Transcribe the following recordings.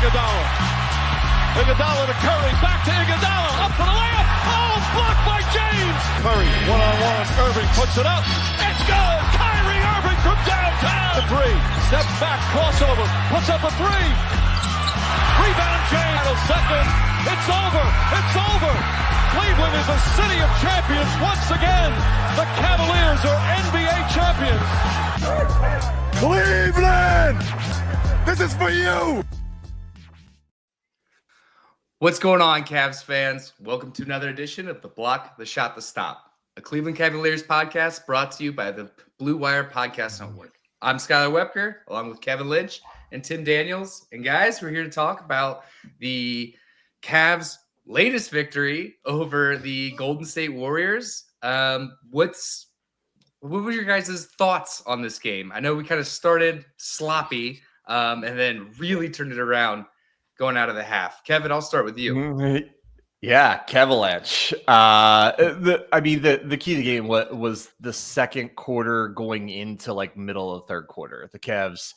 Iguodala. Iguodala to Curry, back to Iguodala, up for the layup. Oh, blocked by James. Curry, one-on-one. Irving puts it up. It's good. Kyrie Irving from downtown. The three, steps back, crossover, puts up a three. Rebound James. Second. It's over. It's over. Cleveland is a city of champions once again. The Cavaliers are NBA champions. Cleveland! This is for you! What's going on, Cavs fans? Welcome to another edition of The Block, The Shot, The Stop, a Cleveland Cavaliers podcast brought to you by the Blue Wire Podcast Network. I'm Skylar Wepker, along with Kevin Lynch and Tim Daniels. And guys, we're here to talk about the Cavs' latest victory over the Golden State Warriors. What were your guys' thoughts on this game? I know we kind of started sloppy and then really turned it around going out of the half. Kevin, I'll start with you. Yeah, Cavalanche. The key to the game was the second quarter going into like middle of the third quarter. The Cavs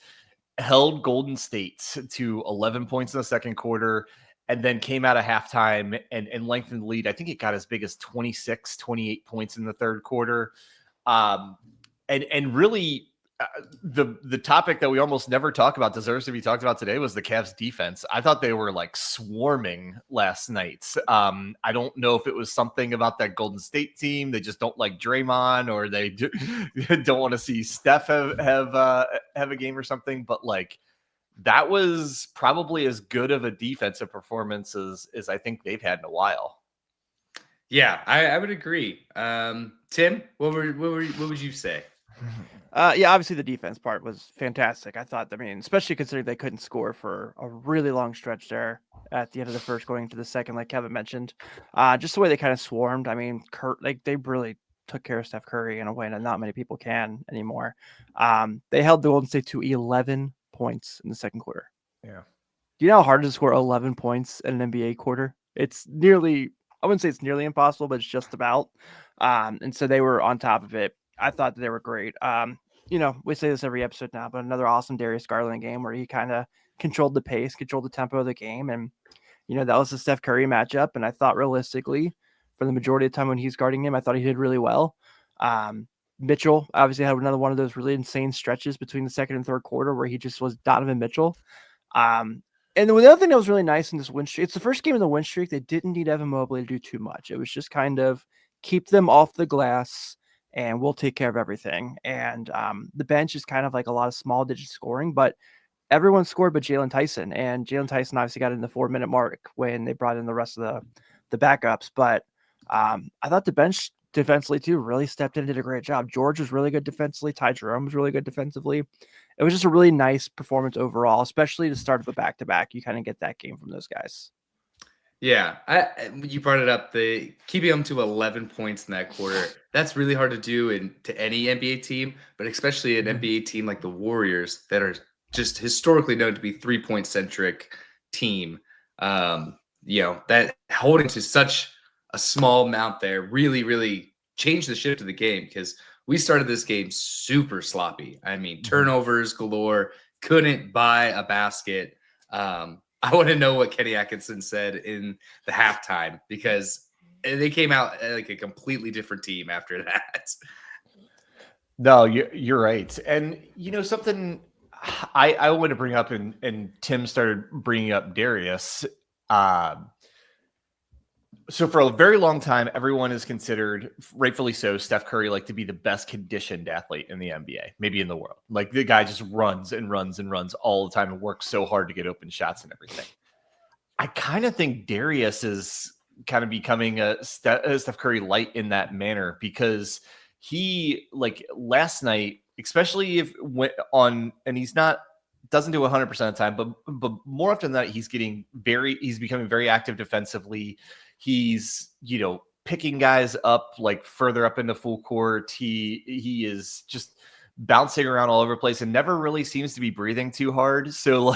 held Golden State to 11 points in the second quarter and then came out of halftime and lengthened the lead. I think it got as big as 26, 28 points in the third quarter. And really, the topic that we almost never talk about deserves to be talked about today was the Cavs defense. I thought they were like swarming last night. I don't know if it was something about that Golden State team. They just don't like Draymond, or they don't want to see Steph have a game or something. But like, that was probably as good of a defensive performance as I think they've had in a while. Yeah, I would agree. Tim, what would you say? Yeah, obviously the defense part was fantastic. I thought, especially considering they couldn't score for a really long stretch there at the end of the first going into the second, like Kevin mentioned. Just the way they kind of swarmed. They really took care of Steph Curry in a way that not many people can anymore. They held the Golden State to 11 points in the second quarter. Yeah. Do you know how hard it is to score 11 points in an NBA quarter? It's nearly, I wouldn't say it's nearly impossible, but it's just about. And so they were on top of it. I thought that they were great. We say this every episode now, but another awesome Darius Garland game where he kind of controlled the pace, controlled the tempo of the game. And, that was the Steph Curry matchup. And I thought realistically, for the majority of the time when he's guarding him, I thought he did really well. Mitchell obviously had another one of those really insane stretches between the second and third quarter where he just was Donovan Mitchell. And the other thing that was really nice in this win streak, it's the first game in the win streak. They didn't need Evan Mobley to do too much. It was just kind of keep them off the glass and we'll take care of everything. And the bench is kind of like a lot of small digit scoring, but everyone scored but Jalen Tyson. And Jalen Tyson obviously got in the 4-minute mark when they brought in the rest of the backups. But I thought the bench defensively too really stepped in and did a great job. George was really good defensively. Ty Jerome was really good defensively. It was just a really nice performance overall, especially the start of a back-to-back. You kind of get that game from those guys. Yeah, you brought it up. The keeping them to 11 points in that quarter, that's really hard to do to any NBA team, but especially an NBA team like the Warriors that are just historically known to be 3-point centric team. That holding to such a small amount there really, really changed the shift of the game because we started this game super sloppy. Turnovers galore, couldn't buy a basket. I want to know what Kenny Atkinson said in the halftime because they came out like a completely different team after that. No, you're right. And, something I want to bring up and Tim started bringing up Darius. So for a very long time, everyone has considered, rightfully so, Steph Curry to be the best conditioned athlete in the NBA, maybe in the world. Like the guy just runs and runs and runs all the time and works so hard to get open shots and everything. I kind of think Darius is kind of becoming a Steph Curry light in that manner because he, last night, especially if went on, and doesn't do 100% of the time, but more often than that, he's becoming very active defensively. He's, picking guys up further up into full court. He is just bouncing around all over the place and never really seems to be breathing too hard. So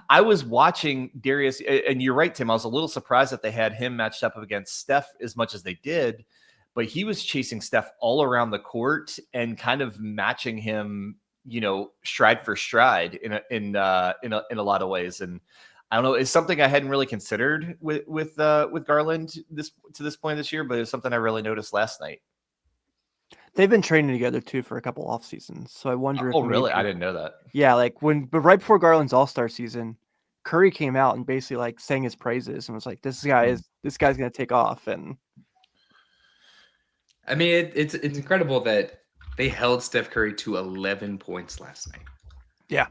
I was watching Darius, and you're right, Tim, I was a little surprised that they had him matched up against Steph as much as they did, but he was chasing Steph all around the court and kind of matching him, stride for stride in a lot of ways. And I don't know. It's something I hadn't really considered with Garland to this point this year, but it's something I really noticed last night. They've been training together too for a couple off seasons, so I wonder. Oh, if really? maybe, I didn't know that. Yeah, but right before Garland's All-Star season, Curry came out and basically like sang his praises and was like, this guy's going to take off. And I mean, it's incredible that they held Steph Curry to 11 points last night. Yeah.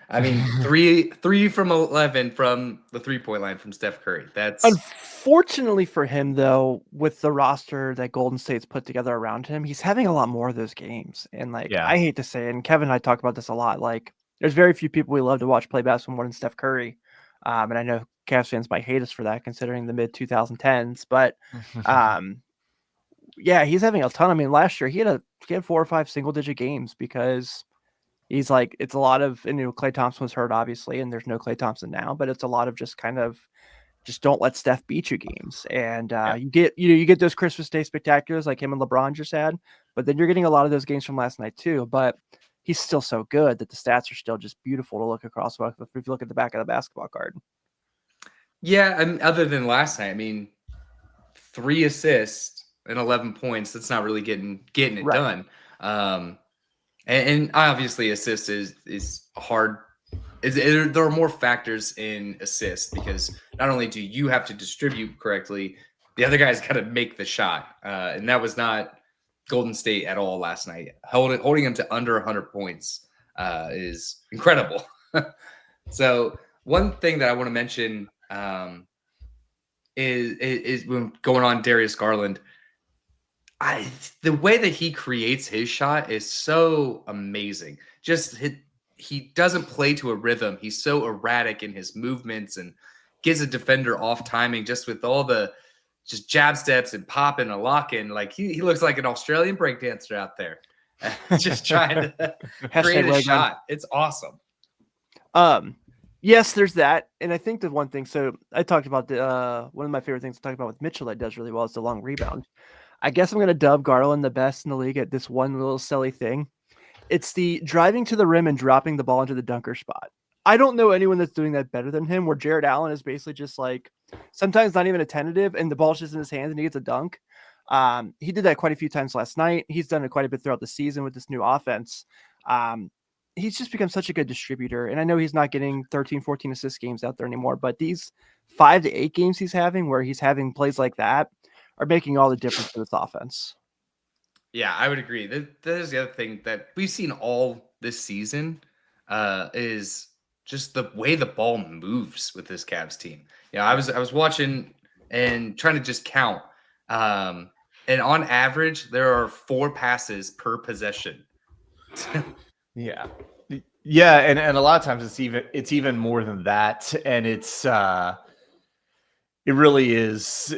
I mean, three from 11 from the 3-point line from Steph Curry. That's unfortunately for him, though, with the roster that Golden State's put together around him, he's having a lot more of those games. And I hate to say it, and Kevin and I talk about this a lot. Like, there's very few people we love to watch play basketball more than Steph Curry. And I know Cavs fans might hate us for that, considering the mid 2010s. But yeah, he's having a ton. I mean, last year he had 4 or 5 single-digit games because he's like, it's a lot of, Klay Thompson was hurt, obviously, and there's no Klay Thompson now, but it's a lot of just don't let Steph beat you games. And you get those Christmas Day spectaculars like him and LeBron just had, but then you're getting a lot of those games from last night too. But he's still so good that the stats are still just beautiful to look across if you look at the back of the basketball card. Yeah, other than last night, I mean, 3 assists and 11 points. That's not really getting it right. done. And obviously, assist is hard. There are more factors in assist because not only do you have to distribute correctly, the other guy's got to make the shot, and that was not Golden State at all last night. Holding him to under 100 points is incredible. So one thing that I want to mention is when going on Darius Garland. The way that he creates his shot is so amazing. He doesn't play to a rhythm. He's so erratic in his movements and gives a defender off timing just with all the just jab steps and popping and locking. Like he looks like an Australian breakdancer out there, just trying to create a shot. It's awesome. Yes, there's that. And I think the one thing, so I talked about one of my favorite things to talk about with Mitchell that does really well is the long rebound. I guess I'm going to dub Garland the best in the league at this one little silly thing. It's the driving to the rim and dropping the ball into the dunker spot. I don't know anyone that's doing that better than him, where Jared Allen is basically just like sometimes not even attentive and the ball's just in his hands and he gets a dunk. He did that quite a few times last night. He's done it quite a bit throughout the season with this new offense. He's just become such a good distributor. And I know he's not getting 13, 14 assist games out there anymore, but these 5 to 8 games he's having where he's having plays like that are making all the difference to this offense. Yeah, I would agree. That is the other thing that we've seen all this season is just the way the ball moves with this Cavs team. I was watching and trying to just count. And on average, there are 4 passes per possession. Yeah. And a lot of times it's even more than that. And it really is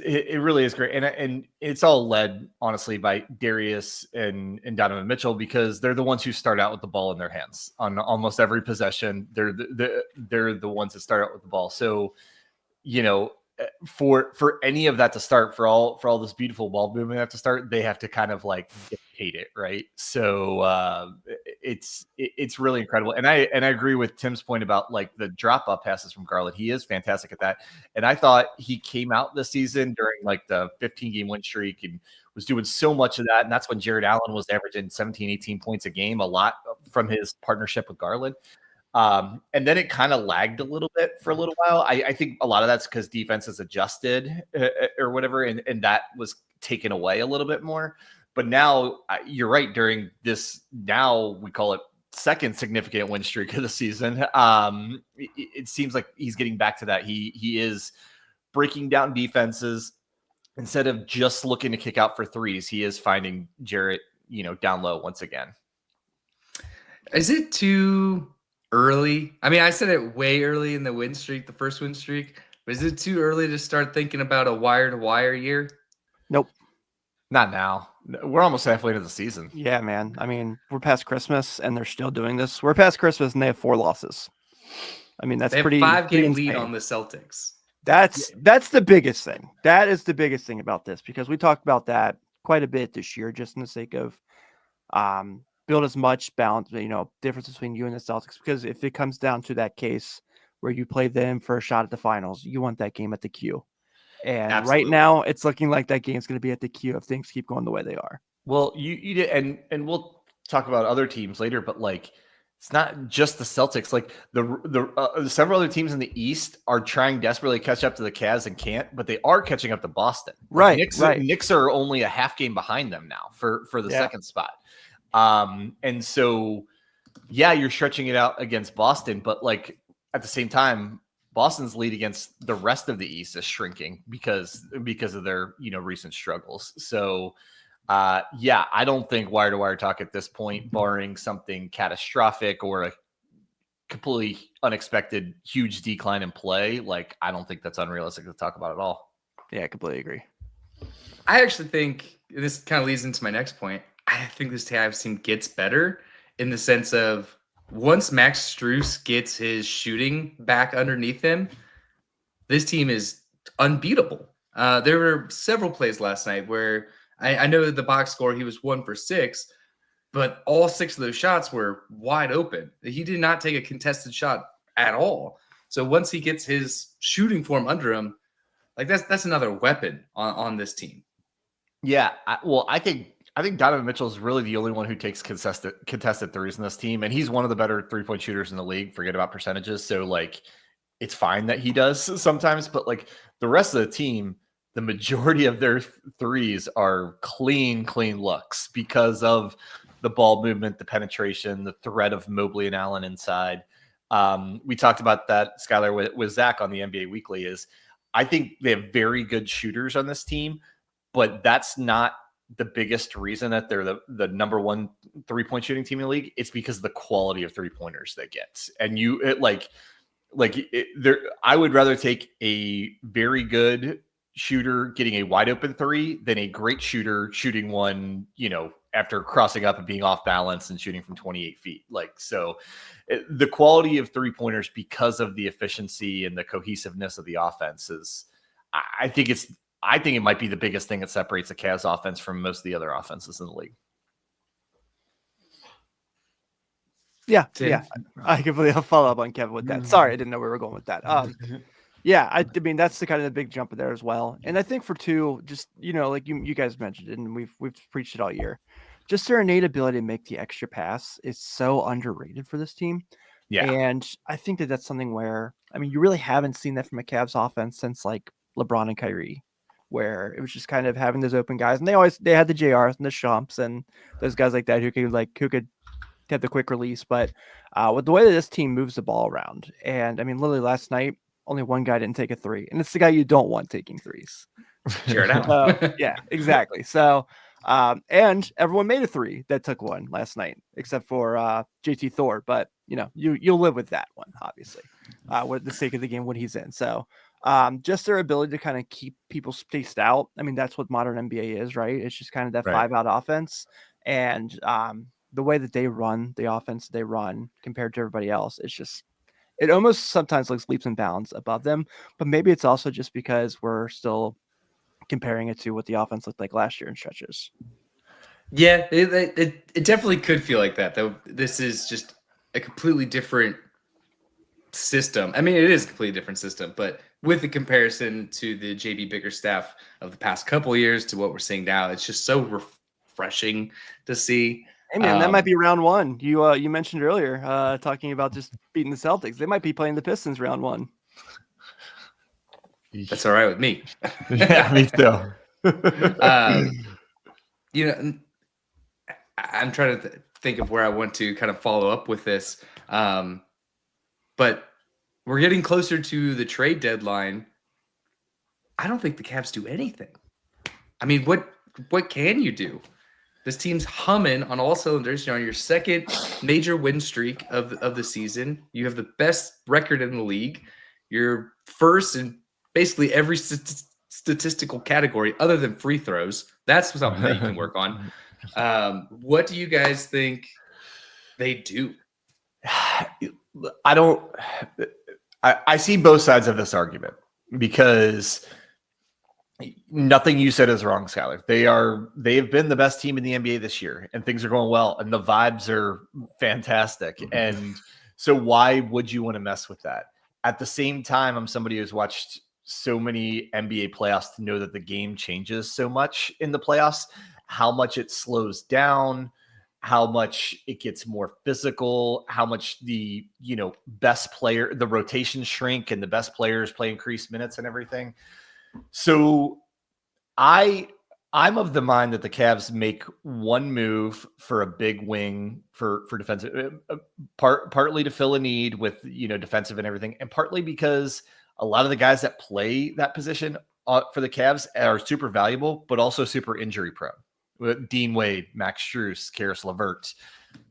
great. And it's all led, honestly, by Darius and Donovan Mitchell, because they're the ones who start out with the ball in their hands on almost every possession. They're the ones that start out with the ball. So, for any of that to start, for all this beautiful ball movement have to start, they have to kind of like dictate it, right? So it's really incredible. And I agree with Tim's point about like the drop up passes from Garland. He is fantastic at that. And I thought he came out this season during like the 15-game win streak and was doing so much of that. And that's when Jared Allen was averaging 17, 18 points a game, a lot from his partnership with Garland. And then it kind of lagged a little bit for a little while. I think a lot of that's because defense has adjusted or whatever, and that was taken away a little bit more. But now you're right. During this, now we call it second significant win streak of the season. It seems like he's getting back to that. He is breaking down defenses instead of just looking to kick out for threes. He is finding Jarrett, down low once again. Is it too early? I mean, I said it way early in the win streak, the first win streak, but is it too early to start thinking about a wire-to-wire year? Nope. Not now. We're almost halfway to the season. Yeah, man. I mean, we're past Christmas and they're still doing this. We're past Christmas and they have 4 losses. I mean, that's they have pretty 5-game lead on the Celtics. That's the biggest thing. That is the biggest thing about this, because we talked about that quite a bit this year, just in the sake of build as much balance, difference between you and the Celtics. Because if it comes down to that case where you play them for a shot at the finals. You want that game at the Q. And Absolutely. right now, it's looking like that game's going to be at the Q if things keep going the way they are. Well, you did, and we'll talk about other teams later, but like it's not just the Celtics. Like the several other teams in the East are trying desperately to catch up to the Cavs and can't, but they are catching up to Boston. Like Knicks are only a half game behind them now for the second spot. And so yeah, you're stretching it out against Boston, but like at the same time, Boston's lead against the rest of the East is shrinking because of their recent struggles. So yeah, I don't think wire to wire talk at this point, barring something catastrophic or a completely unexpected huge decline in play, like I don't think that's unrealistic to talk about at all. Yeah, I completely agree. I actually think this kind of leads into my next point. I think this Cavs team gets better in the sense of once Max Strus gets his shooting back underneath him, this team is unbeatable. There were several plays last night where I know that the box score, he was 1 for 6, but all 6 of those shots were wide open. He did not take a contested shot at all. So once he gets his shooting form under him, like that's another weapon on this team. Yeah, I think Donovan Mitchell is really the only one who takes contested threes in this team, and he's one of the better 3-point shooters in the league. Forget about percentages. So like, it's fine that he does sometimes, but like the rest of the team, the majority of their threes are clean looks because of the ball movement, the penetration, the threat of Mobley and Allen inside. We talked about that, Skylar, with Zach on the NBA Weekly. Is I think they have very good shooters on this team, but that's not the biggest reason that they're the number one 3-point shooting team in the league. It's because of the quality of 3-pointers they get. And I would rather take a very good shooter getting a wide open 3 than a great shooter shooting one, after crossing up and being off balance and shooting from 28 feet. The quality of 3-pointers because of the efficiency and the cohesiveness of the offense is, I think it might be the biggest thing that separates the Cavs offense from most of the other offenses in the league. Yeah. I completely follow up on Kevin with that. Sorry, I didn't know where we were going with that. Yeah, I mean that's the kind of the big jump there as well. And I think for 2, just like you guys mentioned it, and we've preached it all year. Just their innate ability to make the extra pass is so underrated for this team. Yeah, and I think that's something where you really haven't seen that from a Cavs offense since like LeBron and Kyrie, where it was just kind of having those open guys, and they had the JRs and the Shumps and those guys like that who could have the quick release. But with the way that this team moves the ball around, and literally last night, only one guy didn't take a 3, and it's the guy you don't want taking 3s. Jared Allen. Yeah, exactly. So, and everyone made a 3 that took one last night, except for JT Thor. But you'll live with that one, obviously, with the sake of the game when he's in. So, just their ability to kind of keep people spaced out. That's what modern NBA is, right? It's just kind of that 5-out offense, and the way that they run the offense they run compared to everybody else, it's just. It almost sometimes looks leaps and bounds above them, but maybe it's also just because we're still comparing it to what the offense looked like last year in stretches. Yeah, it definitely could feel like that, though. This is just a completely different system. It is a completely different system, but with the comparison to the JB Bickerstaff of the past couple of years to what we're seeing now, it's just so refreshing to see. Hey man, that might be round 1. You mentioned earlier, talking about just beating the Celtics. They might be playing the Pistons round 1. That's all right with me. Yeah, me too. I'm trying to think of where I want to kind of follow up with this. But we're getting closer to the trade deadline. I don't think the Cavs do anything. What can you do? This team's humming on all cylinders. You're on your second major win streak of the season. You have the best record in the league. You're first in basically every statistical category other than free throws. That's something that you can work on. What do you guys think they do? I see both sides of this argument because nothing you said is wrong, Skylar. They have been the best team in the NBA this year, and things are going well, and the vibes are fantastic. And so why would you want to mess with that? At the same time, I'm somebody who's watched so many NBA playoffs to know that the game changes so much in the playoffs, how much it slows down, how much it gets more physical, how much the, best player, the rotations shrink and the best players play increased minutes and everything. So I'm of the mind that the Cavs make one move for a big wing for defensive, partly to fill a need with, defensive and everything, and partly because a lot of the guys that play that position for the Cavs are super valuable, but also super injury prone. Dean Wade, Max Strus, Karis LeVert.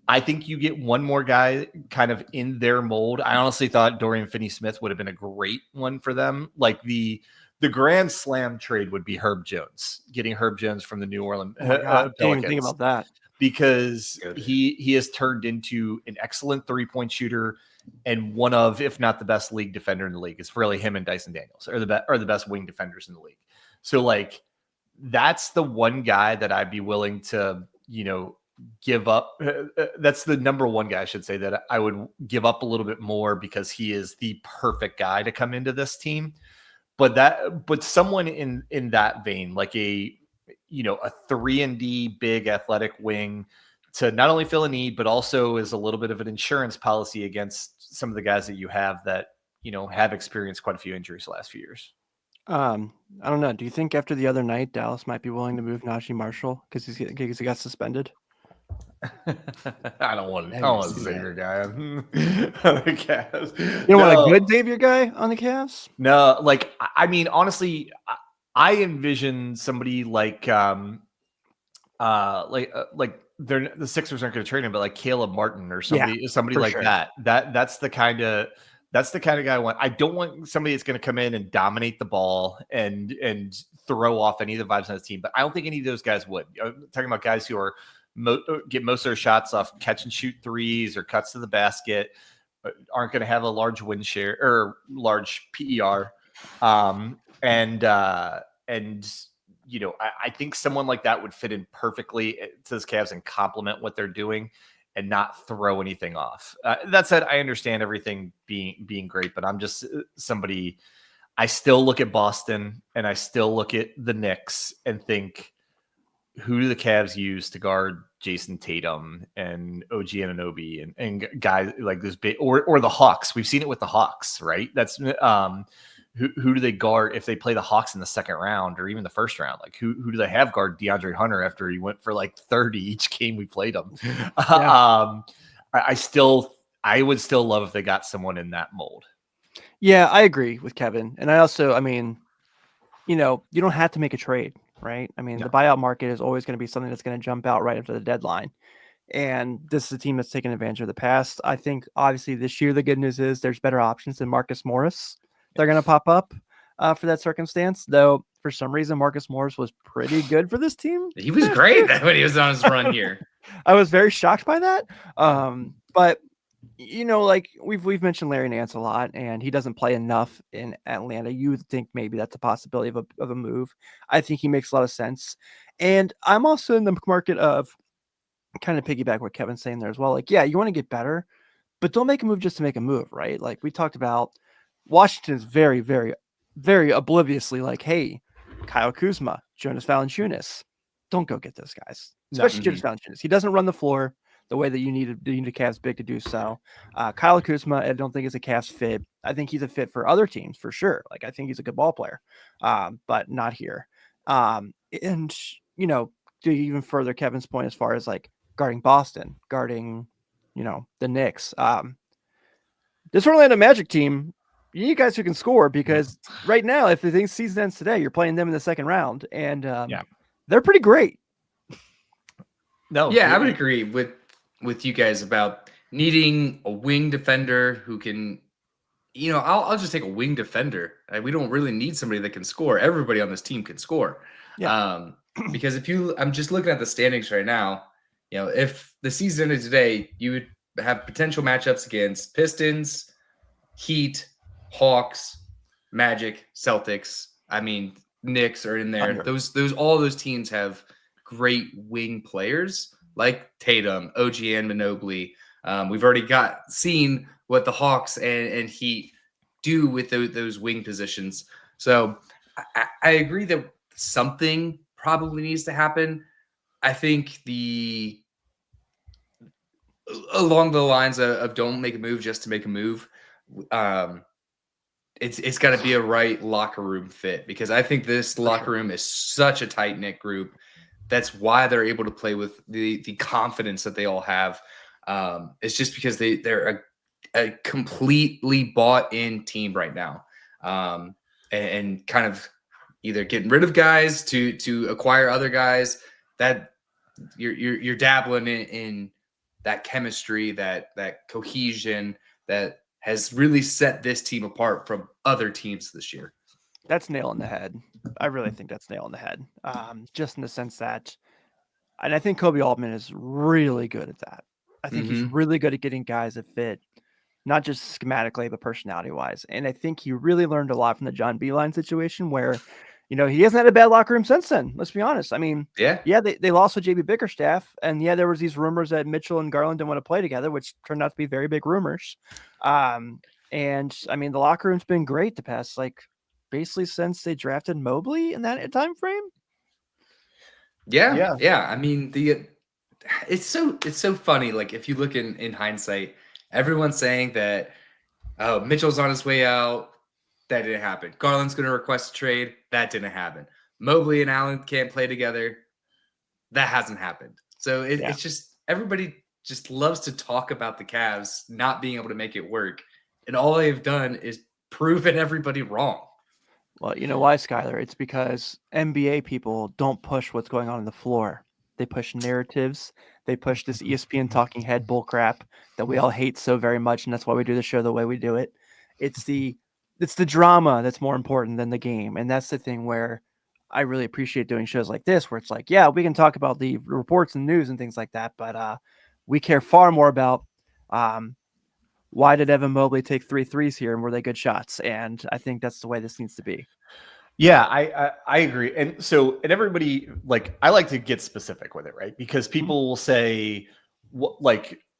I think you get one more guy kind of in their mold. I honestly thought Dorian Finney-Smith would have been a great one for them. Like the grand slam trade would be Herb Jones, getting Herb Jones from the New Orleans Didn't even think Pelicans, about that. because he has turned into an excellent 3-point shooter and one of, if not the best league defender in the league. It's really him and Dyson Daniels are the best wing defenders in the league. So like, that's the one guy that I'd be willing to, give up. That's the number one guy, I should say, that I would give up a little bit more because he is the perfect guy to come into this team. But someone in that vein, like a 3-and-D big athletic wing to not only fill a need, but also is a little bit of an insurance policy against some of the guys that you have that, have experienced quite a few injuries the last few years. I don't know. Do you think after the other night, Dallas might be willing to move Najee Marshall because he got suspended? I don't want to Xavier guy on the Cavs. You don't want a good Xavier guy on the Cavs? No, like, I mean, honestly, I envision somebody like the Sixers aren't going to trade him, but like Caleb Martin or somebody like sure. That's the kind of guy I want. I don't want somebody that's going to come in and dominate the ball and throw off any of the vibes on his team. But I don't think any of those guys would. I'm talking about guys who are get most of their shots off catch and shoot threes or cuts to the basket, aren't going to have a large win share or large PER. I think someone like that would fit in perfectly to this Cavs and complement what they're doing and not throw anything off. That said, I understand everything being great, but I'm just somebody. I still look at Boston and I still look at the Knicks and think, who do the Cavs use to guard Jason Tatum and OG Anunoby and guys like this big, or the Hawks? We've seen it with the Hawks, right? That's who do they guard if they play the Hawks in the second round or even the first round? Like who do they have guard DeAndre Hunter after he went for like 30 each game we played him? Yeah. I would still love if they got someone in that mold. Yeah, I agree with Kevin. And I also, you don't have to make a trade, right? The buyout market is always going to be something that's going to jump out right after the deadline. And this is a team that's taken advantage of the past. I think obviously this year, the good news is there's better options than Marcus Morris. They're going to pop up for that circumstance, though. For some reason, Marcus Morris was pretty good for this team. He was great when he was on his run here. I was very shocked by that. But like we've mentioned Larry Nance a lot, and he doesn't play enough in Atlanta. You would think maybe that's a possibility of a move. I think he makes a lot of sense, and I'm also in the market of kind of piggyback what Kevin's saying there as well. Like, yeah, you want to get better, but don't make a move just to make a move, right? Like we talked about. Washington is very, very, very obliviously like, hey, Kyle Kuzma, Jonas Valanciunas, don't go get those guys, especially Jonas Valanciunas. He doesn't run the floor the way that you need a Cavs big to do so. Kyle Kuzma, I don't think is a Cavs fit. I think he's a fit for other teams for sure. Like I think he's a good ball player, but not here. And to even further Kevin's point as far as like guarding Boston, guarding the Knicks. This Orlando Magic team. You need guys who can score because right now, if the season ends today, you're playing them in the second round, and they're pretty great. No, yeah, I would agree with you guys about needing a wing defender who can, I'll just take a wing defender. We don't really need somebody that can score. Everybody on this team can score. Yeah. Because I'm just looking at the standings right now, if the season ended today, you would have potential matchups against Pistons, Heat, Hawks, Magic, Celtics. Knicks are in there. All those teams have great wing players like Tatum, OG Anunoby. We've already seen what the Hawks and Heat do with those wing positions. So I agree that something probably needs to happen. I think along the lines of don't make a move just to make a move. It's got to be a right locker room fit, because I think this locker room is such a tight knit group. That's why they're able to play with the confidence that they all have. It's just because they're a completely bought in team right now, and kind of either getting rid of guys to acquire other guys. That you're dabbling in that chemistry, that cohesion that has really set this team apart from other teams this year. That's nail on the head. I really think that's nail on the head. Just in the sense that, and I think Kobe Altman is really good at that. I think he's really good at getting guys that fit, not just schematically, but personality wise. And I think he really learned a lot from the John Beeline situation where, he hasn't had a bad locker room since then. Let's be honest. I mean, they lost with JB Bickerstaff, and there was these rumors that Mitchell and Garland didn't want to play together, which turned out to be very big rumors. And I mean, the locker room's been great the past, basically since they drafted Mobley in that time frame. Yeah. I mean, it's so funny. Like, if you look in hindsight, everyone's saying that, oh, Mitchell's on his way out. That didn't happen. Garland's going to request a trade. That didn't happen. Mobley and Allen can't play together. That hasn't happened. So it's just, everybody just loves to talk about the Cavs not being able to make it work. And all they've done is proven everybody wrong. Well, you know why, Skylar? It's because NBA people don't push what's going on the floor. They push narratives. They push this ESPN talking head bull crap that we all hate so very much, and that's why we do the show the way we do it. It's the drama that's more important than the game, and that's the thing where I really appreciate doing shows like this, where it's like, yeah, we can talk about the reports and news and things like that, but we care far more about why did Evan Mobley take 3 threes here, and were they good shots? And I think that's the way this needs to be. Yeah, I agree. And everybody, I like to get specific with it, right? Because people will say,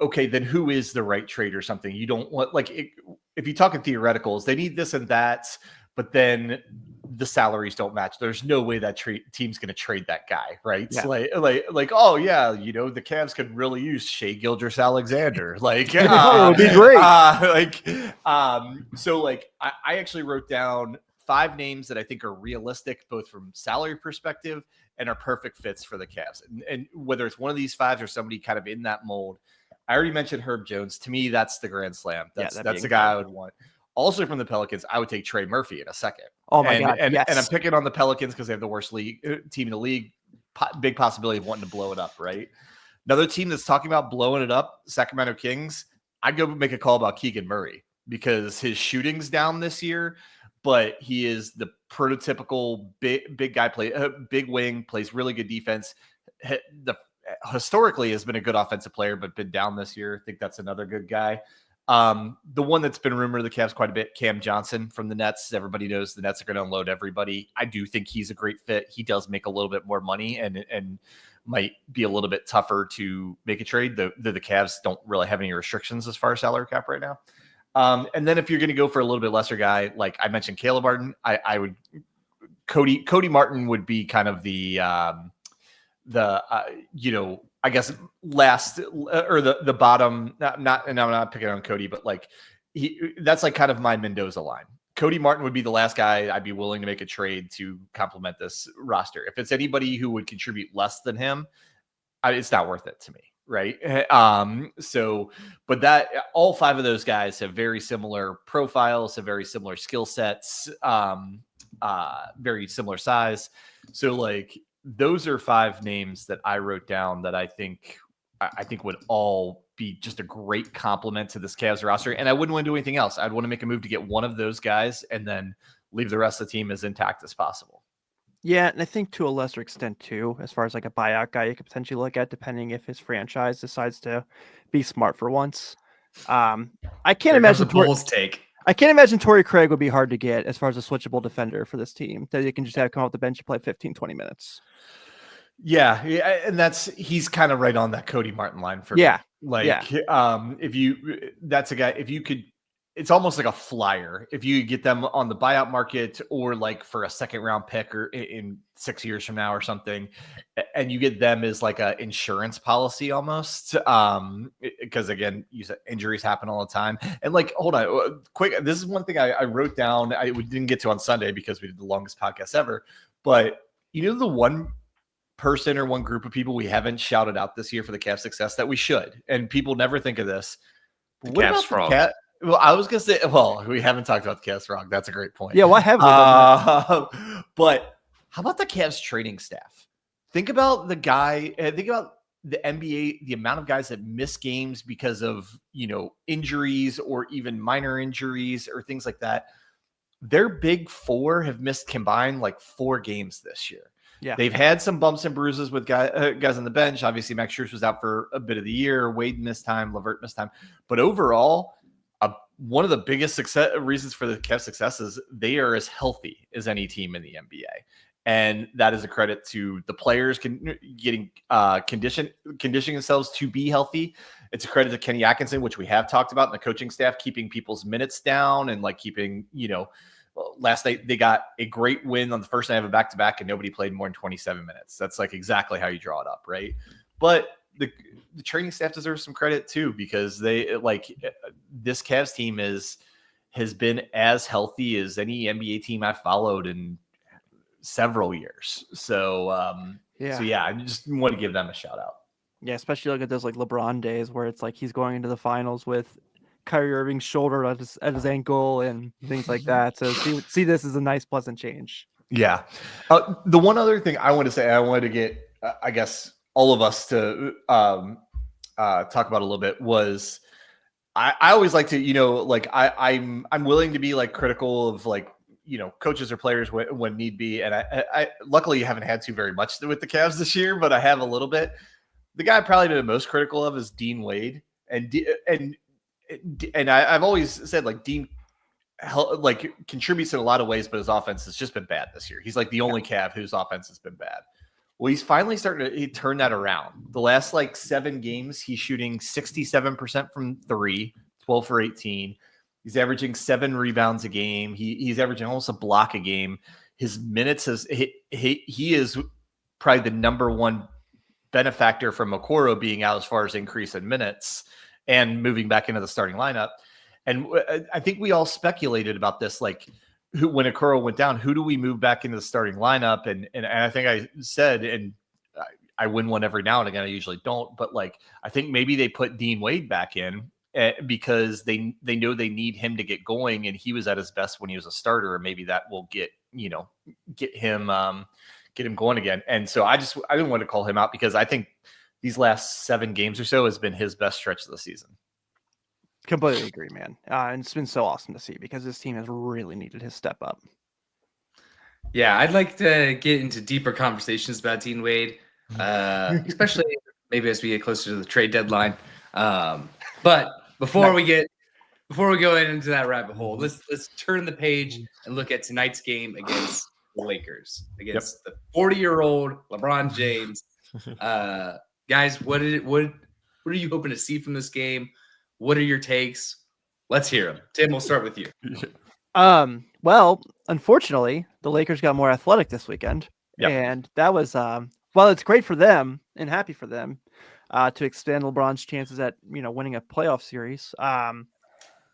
okay, then who is the right trade or something? You don't want, if you talk in theoreticals, they need this and that, but then the salaries don't match. There's no way that team's going to trade that guy, right? Yeah. Oh yeah, the Cavs could really use Shai Gilgeous-Alexander. It would be great. I actually wrote down 5 names that I think are realistic, both from salary perspective and are perfect fits for the Cavs. And whether it's one of these 5 or somebody kind of in that mold. I already mentioned Herb Jones. To me, that's the grand slam. That's the guy I would want. Also from the Pelicans, I would take Trey Murphy in a second. Oh my God! And, yes. and I'm picking on the Pelicans because they have the worst team in the league. Big possibility of wanting to blow it up, right? Another team that's talking about blowing it up, Sacramento Kings. I'd go make a call about Keegan Murray because his shooting's down this year, but he is the prototypical big guy, big wing, plays really good defense. Historically has been a good offensive player, but been down this year. I think that's another good guy. The one that's been rumored of the Cavs quite a bit, Cam Johnson from the Nets. Everybody knows the Nets are going to unload everybody. I do think he's a great fit. He does make a little bit more money and might be a little bit tougher to make a trade. The Cavs don't really have any restrictions as far as salary cap right now. And then if you're going to go for a little bit lesser guy, like I mentioned, Caleb Martin, I would Cody Martin would be kind of I guess last or the bottom, not, and I'm not picking on Cody, but that's kind of my Mendoza line. Cody Martin would be the last guy I'd be willing to make a trade to complement this roster. If it's anybody who would contribute less than him, it's not worth it to me. Right. But that all 5 of those guys have very similar profiles, have very similar skill sets, very similar size. So those are 5 names that I wrote down that I think would all be just a great compliment to this Cavs roster. And I wouldn't want to do anything else. I'd want to make a move to get one of those guys and then leave the rest of the team as intact as possible. Yeah, and I think to a lesser extent too, as far as a buyout guy you could potentially look at, depending if his franchise decides to be smart for once. I can't imagine the Bulls take. I can't imagine Torrey Craig would be hard to get as far as a switchable defender for this team that you can just have come off the bench and play 15, 20 minutes. Yeah, and he's kind of right on that Cody Martin line for me. That's a guy, if you could it's almost like a flyer if you get them on the buyout market or like for a second round pick or in 6 years from now or something, and you get them as like a insurance policy almost. Because again, you said injuries happen all the time. And like, hold on, quick. This is one thing I wrote down. We didn't get to on Sunday because we did the longest podcast ever. But the one person or one group of people we haven't shouted out this year for the Cavs success that we should, and people never think of this. The What Cavs about frog. the Well, I was gonna say. Well, we haven't talked about the Cavs frog. That's a great point. Yeah, why haven't we done that? But how about the Cavs training staff? Think about the guy. Think about the NBA. The amount of guys that miss games because of injuries or even minor injuries or things like that. Their big four have missed combined like 4 games this year. Yeah, they've had some bumps and bruises with guys on the bench. Obviously, Max Strus was out for a bit of the year. Wade missed time. LeVert missed time. But overall, one of the biggest reasons for the Cavs' success is they are as healthy as any team in the NBA. And that is a credit to the players getting conditioning themselves to be healthy. It's a credit to Kenny Atkinson, which we have talked about, and the coaching staff keeping people's minutes down and like keeping, last night they got a great win on the first night of a back-to-back and nobody played more than 27 minutes. That's like exactly how you draw it up, right? But the training staff deserves some credit too, because they this Cavs team has been as healthy as any NBA team I've followed in several years. So I just want to give them a shout out. Yeah, especially look at those like LeBron days where it's like he's going into the finals with Kyrie Irving's shoulder at his ankle and things like that. So see this as a nice, pleasant change. Yeah. The one other thing I want to say, I wanted to get, I guess, all of us to talk about a little bit was I always like to, I'm willing to be like critical of like, coaches or players when need be. And I luckily haven't had to very much with the Cavs this year, but I have a little bit. The guy I've probably been the most critical of is Dean Wade. And I've always said like Dean contributes in a lot of ways, but his offense has just been bad this year. He's like the only Cav whose offense has been bad. Well, he's finally starting to turn that around. The last 7 games, he's shooting 67% from 3, 12 for 18. He's averaging 7 rebounds a game. He's averaging almost a block a game. His minutes he is probably the number one benefactor from Okoro being out as far as increase in minutes and moving back into the starting lineup. And I think we all speculated about this, when Okoro went down, who do we move back into the starting lineup? And I think I said, and I win one every now and again. I usually don't, but I think maybe they put Dean Wade back in because they know they need him to get going, and he was at his best when he was a starter, and maybe that will get him going again. And so I didn't want to call him out because I think these last 7 games or so has been his best stretch of the season. Completely agree, man. And it's been so awesome to see because this team has really needed his step up. Yeah, I'd like to get into deeper conversations about Dean Wade, especially maybe as we get closer to the trade deadline. But before we go into that rabbit hole, let's turn the page and look at tonight's game against the Lakers, against the 40-year-old LeBron James. Guys, what are you hoping to see from this game? What are your takes? Let's hear them. Tim, we'll start with you. Well, unfortunately, the Lakers got more athletic this weekend. Yep. And that was, it's great for them and happy for them to extend LeBron's chances at, winning a playoff series. I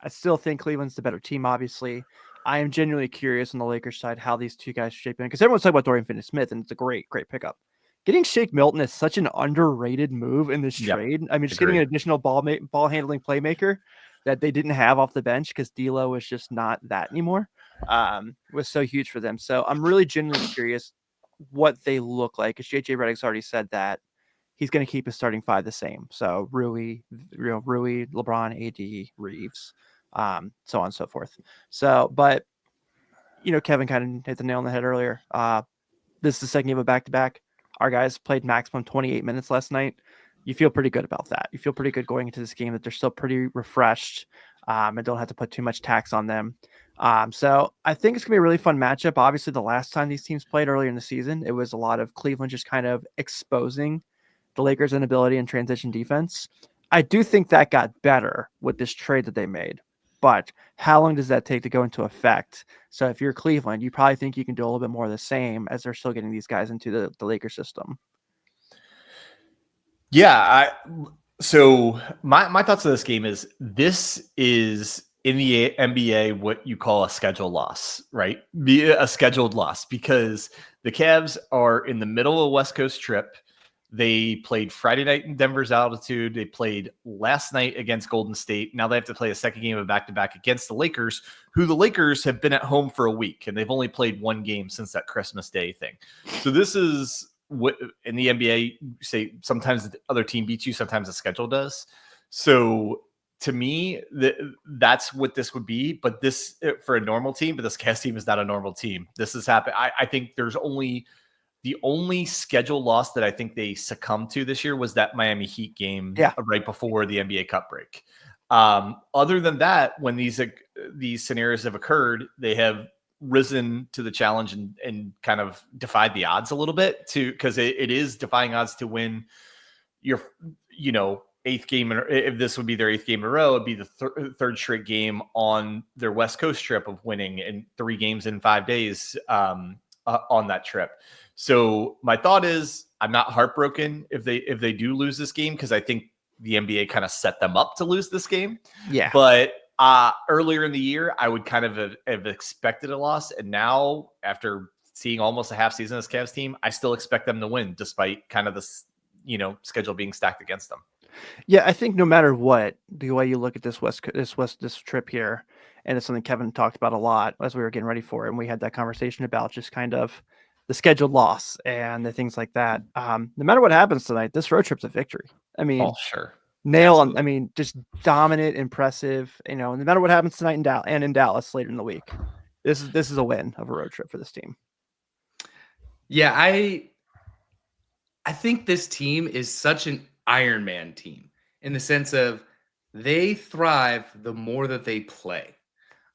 still think Cleveland's the better team, obviously. I am genuinely curious on the Lakers side how these two guys shape in, because everyone's talking about Dorian Finney-Smith, and it's a great, great pickup. Getting Shake Milton is such an underrated move in this trade. I mean, just getting an additional ball handling playmaker that they didn't have off the bench because D'Lo is just not that anymore was so huge for them. So I'm really genuinely curious what they look like, because JJ Redick's already said that he's going to keep his starting 5 the same. So Rui, LeBron, AD, Reeves, so on and so forth. So, but Kevin kind of hit the nail on the head earlier. This is the second game of back-to-back. Our guys played maximum 28 minutes last night. You feel pretty good about that. You feel pretty good going into this game that they're still pretty refreshed and don't have to put too much tax on them. So I think it's going to be a really fun matchup. Obviously, the last time these teams played earlier in the season, it was a lot of Cleveland just kind of exposing the Lakers' inability in transition defense. I do think that got better with this trade that they made. but how long does that take to go into effect? So if you're Cleveland, you probably think you can do a little bit more of the same as they're still getting these guys into the Lakers system. Yeah. So my thoughts of this game is in the NBA what you call a scheduled loss, right? Be a scheduled loss because the Cavs are in the middle of a West Coast trip. They played Friday night in Denver's altitude. They played last night against Golden State. Now they have to play a second game of back-to-back against the Lakers, who the Lakers have been at home for a week, and they've only played one game since that Christmas Day thing. So this is what in the NBA say sometimes the other team beats you, sometimes the schedule does. So to me, that's what this would be. But this for a normal team, but this Cavs team is not a normal team. This has happened. I think there's the only schedule loss that I think they succumbed to this year was that Miami Heat game right before the NBA Cup break. Other than that, when these scenarios have occurred, they have risen to the challenge and kind of defied the odds a little bit because it is defying odds to win your, eighth game. If this would be their eighth game in a row, it'd be the third straight game on their West Coast trip of winning in 3 games in 5 days on that trip. So my thought is I'm not heartbroken if they do lose this game because I think the NBA kind of set them up to lose this game. Yeah. But earlier in the year, I would kind of have expected a loss. And now after seeing almost a half season of this Cavs team, I still expect them to win despite kind of this, schedule being stacked against them. Yeah, I think no matter what, the way you look at this trip here, and it's something Kevin talked about a lot as we were getting ready for it, and we had that conversation about just kind of the scheduled loss and the things like that. No matter what happens tonight, this road trip's a victory. I mean, sure. Nail on. I mean, just dominant, impressive. No matter what happens tonight in Dallas later in the week, this is a win of a road trip for this team. Yeah, I think this team is such an Iron Man team in the sense of they thrive the more that they play.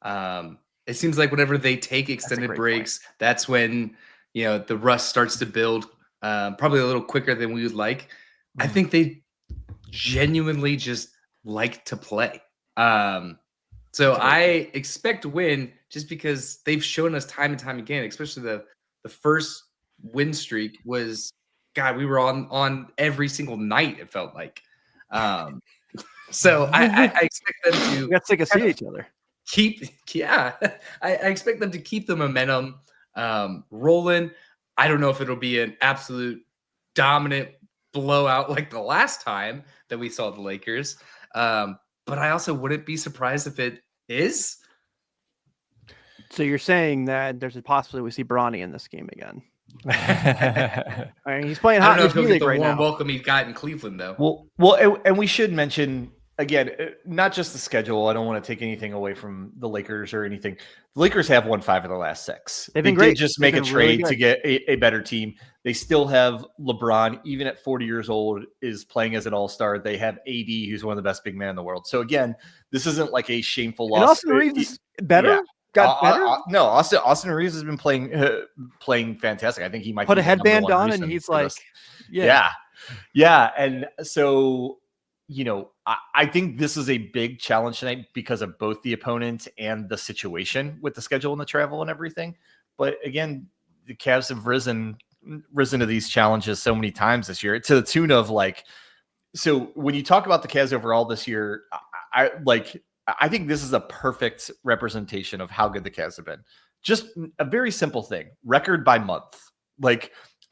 It seems like whenever they take extended breaks, that's when the rust starts to build. Probably a little quicker than we would like. I think they genuinely just like to play. So I expect to win just because they've shown us time and time again, especially the first win streak was, God, we were on every single night, it felt like. So I expect them to we got sick of seeing each other. I expect them to keep the momentum rolling. I don't know if it'll be an absolute dominant blowout like the last time that we saw the Lakers. But I also wouldn't be surprised if it is. So you're saying that there's a possibility we see Bronny in this game again? I mean, he's playing hot in the G League right now. The warm welcome he's got in Cleveland, though. Well, and we should mention again, not just the schedule. I don't want to take anything away from the Lakers or anything. The Lakers have won 5 of the last 6. They've been great. Just make a trade to get a better team. They still have LeBron, even at 40 years old, is playing as an all-star. They have AD, who's one of the best big men in the world. So again, this isn't like a shameful loss. And Austin Reeves is better. Yeah. Got better. No, Austin Reeves has been playing fantastic. I think he might put a headband on, and he's like, yeah. And so, I think this is a big challenge tonight because of both the opponent and the situation with the schedule and the travel and everything. But again, the Cavs have risen to these challenges so many times this year to the tune of so when you talk about the Cavs overall this year, I think this is a perfect representation of how good the Cavs have been. Just a very simple thing. Record by month.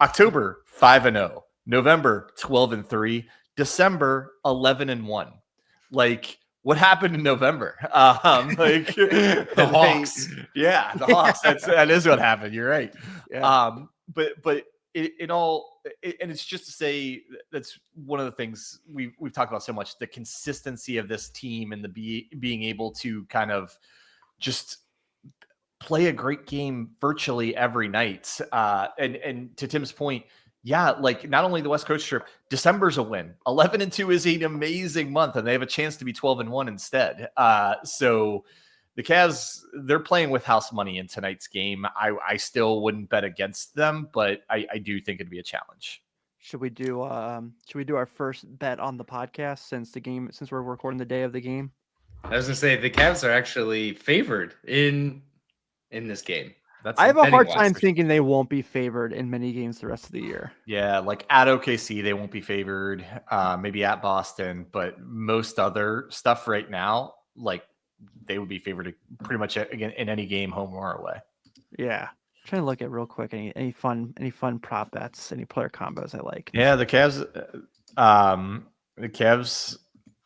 October 5-0, November 12-3, December 11-1. What happened in November? The Hawks. The Hawks. That is what happened. You're right. Yeah. But in all, and it's just to say that's one of the things we've talked about so much, the consistency of this team and being able to kind of just play a great game virtually every night. And to Tim's point, not only the West Coast trip, December's a win. 11-2 is an amazing month, and they have a chance to be 12-1 instead. So the Cavs, they're playing with house money in tonight's game. I still wouldn't bet against them, but I do think it'd be a challenge. Should we do our first bet on the podcast since we're recording the day of the game? I was gonna say the Cavs are actually favored in this game. That's I have a hard betting-wise, time for sure. thinking they won't be favored in many games the rest of the year. Yeah, like at OKC, they won't be favored. Maybe at Boston, but most other stuff right now, like they would be favored pretty much again in any game, home or away. Yeah. Trying to look at real quick any fun prop bets, any player combos I like. Yeah, the Cavs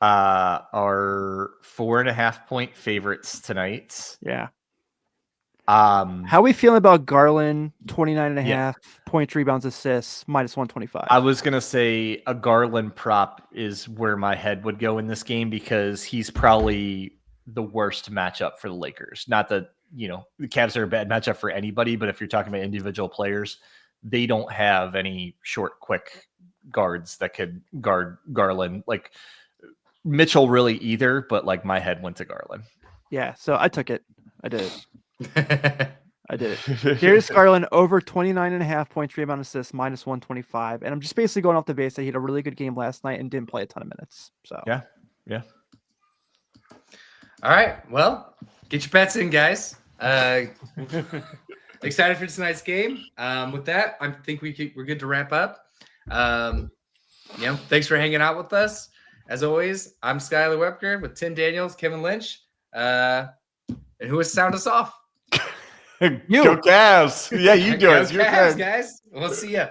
are 4.5-point favorites tonight. Yeah. How How are we feeling about Garland, 29.5 Yeah. points, rebounds, assists, -125? I was gonna say a Garland prop is where my head would go in this game because he's probably the worst matchup for the Lakers. Not that the Cavs are a bad matchup for anybody, but if you're talking about individual players, they don't have any short, quick guards that could guard Garland. Like Mitchell really either, but like my head went to Garland. Yeah, so I took it. I did it. I did it. Here's Garland over 29.5 points, rebound, assists, -125. And I'm just basically going off the base that he had a really good game last night and didn't play a ton of minutes. So Yeah. All right. Well, get your bets in, guys. Excited for tonight's game. With that, I think we're good to wrap up. Thanks for hanging out with us. As always, I'm Skylar Webker with Tim Daniels, Kevin Lynch. And who has sound us off? Go Cavs. Yeah, you do it. Go Cavs, guys. We'll see ya.